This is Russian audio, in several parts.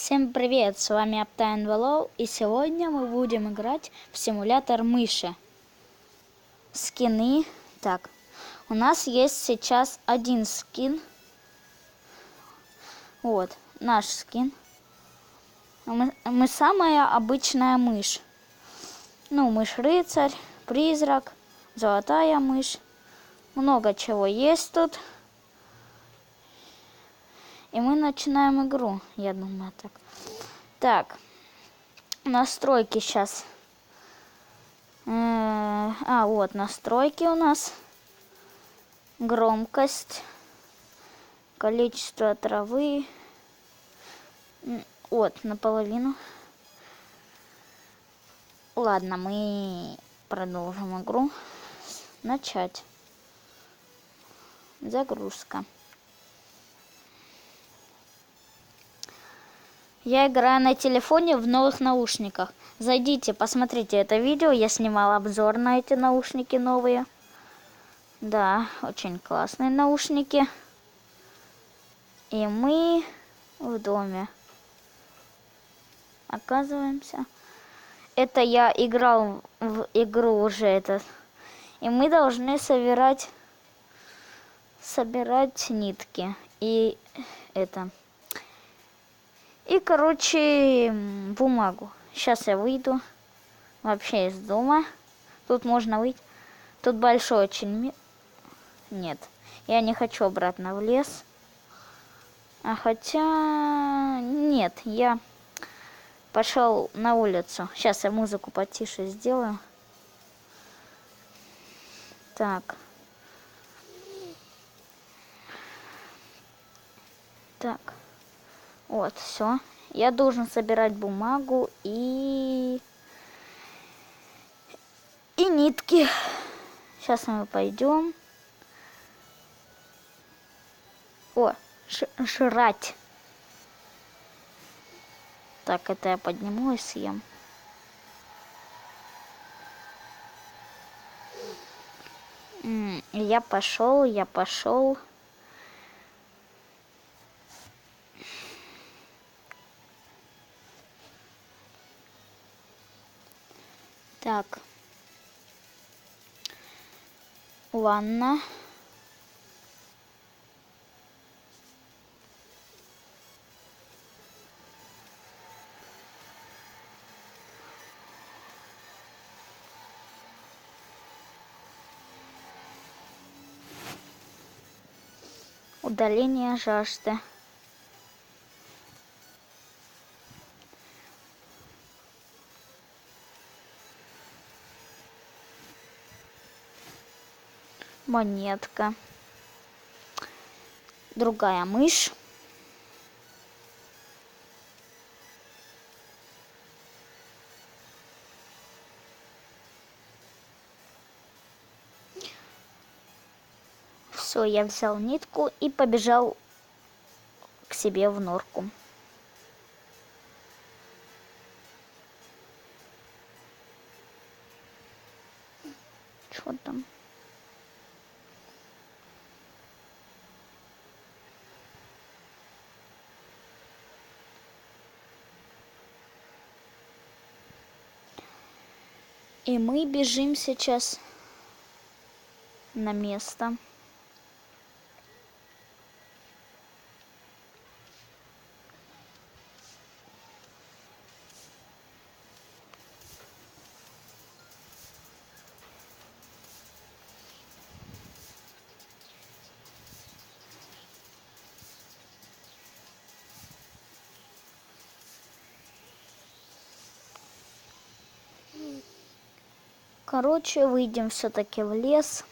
Всем привет, с вами Аптайн Валоу, и сегодня мы будем играть в симулятор мыши. Скины. Так, у нас есть сейчас один скин. Вот, наш скин. Мы самая обычная мышь. Ну, мышь-рыцарь, призрак, золотая мышь. Много чего есть тут. И мы начинаем игру, я думаю, так. Так, настройки сейчас. Вот настройки у нас. Громкость, количество травы. Вот, наполовину. Ладно, мы продолжим игру. Начать. Загрузка. Я играю на телефоне в новых наушниках. Зайдите, посмотрите это видео. Я снимала обзор на эти наушники новые. Да, очень классные наушники. И мы в доме оказываемся. Это я играл в игру уже этот. И мы должны собирать нитки. И это. И, короче, бумагу. Сейчас я выйду вообще из дома. Тут можно выйти. Тут большой очень мир. Нет, я не хочу обратно в лес. А хотя... Нет, я пошел на улицу. Сейчас я музыку потише сделаю. Так. Так. Вот, все. Я должен собирать бумагу и нитки. Сейчас мы пойдем. О, жрать. Так, это я подниму и съем. Я пошел. Так. Ванна. Удаление жажды. Монетка. Другая мышь. Все, я взял нитку и побежал к себе в норку. Что там? И мы бежим сейчас на место. Короче, выйдем все-таки в лес.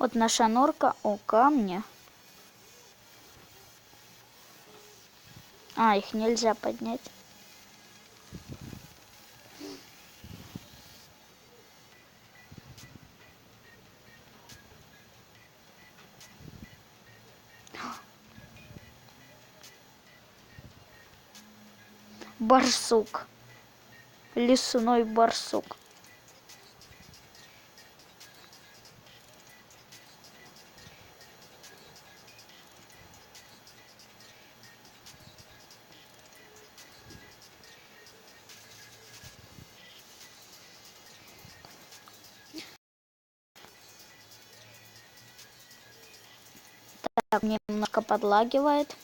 Вот наша норка. О, камни. А, их нельзя поднять. Барсук. Лесной барсук. Так, мне немножко подлагивает.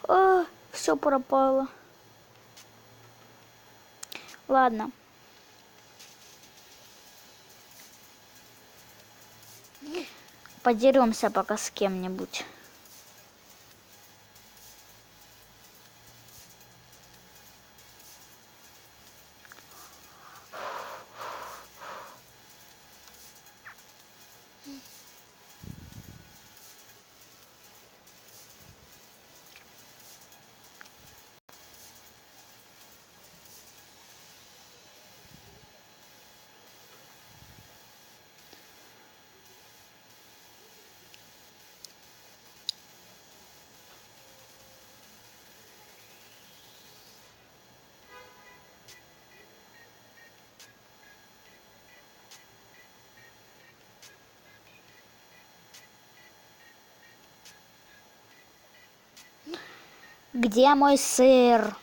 А, все пропало. Ладно. Подеремся пока с кем-нибудь. Где мой сыр?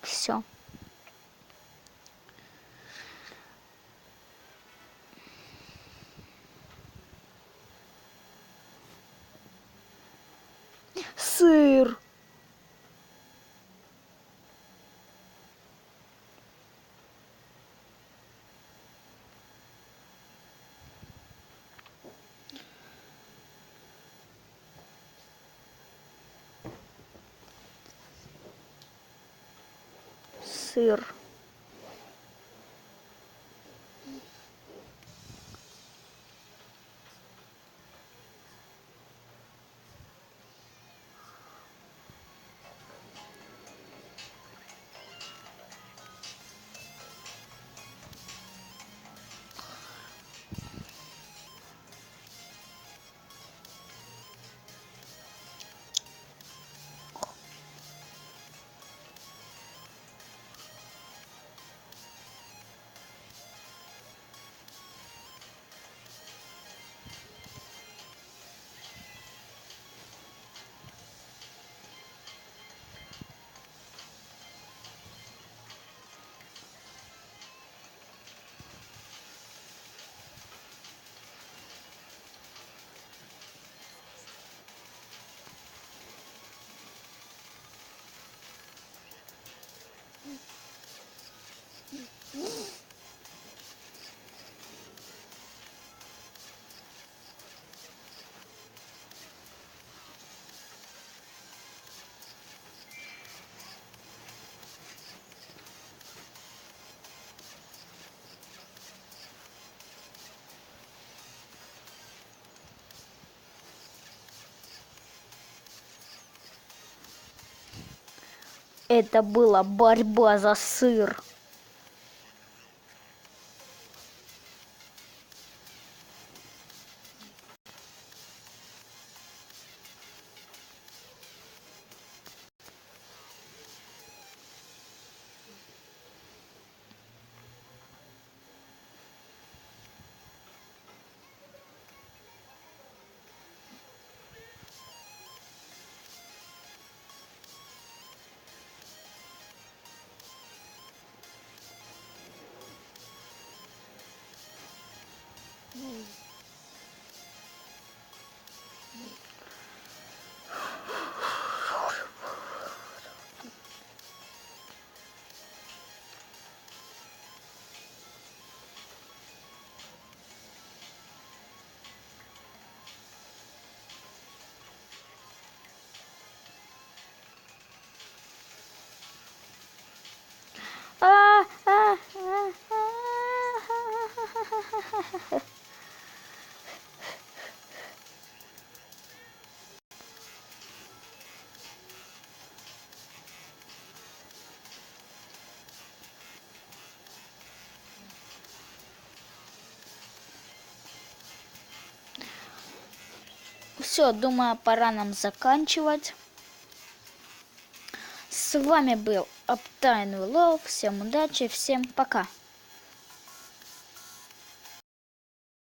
Все. Сыр. Сыр. Это была борьба за сыр. Все, думаю, пора нам заканчивать. С вами был Uptime Love. Всем удачи, всем пока.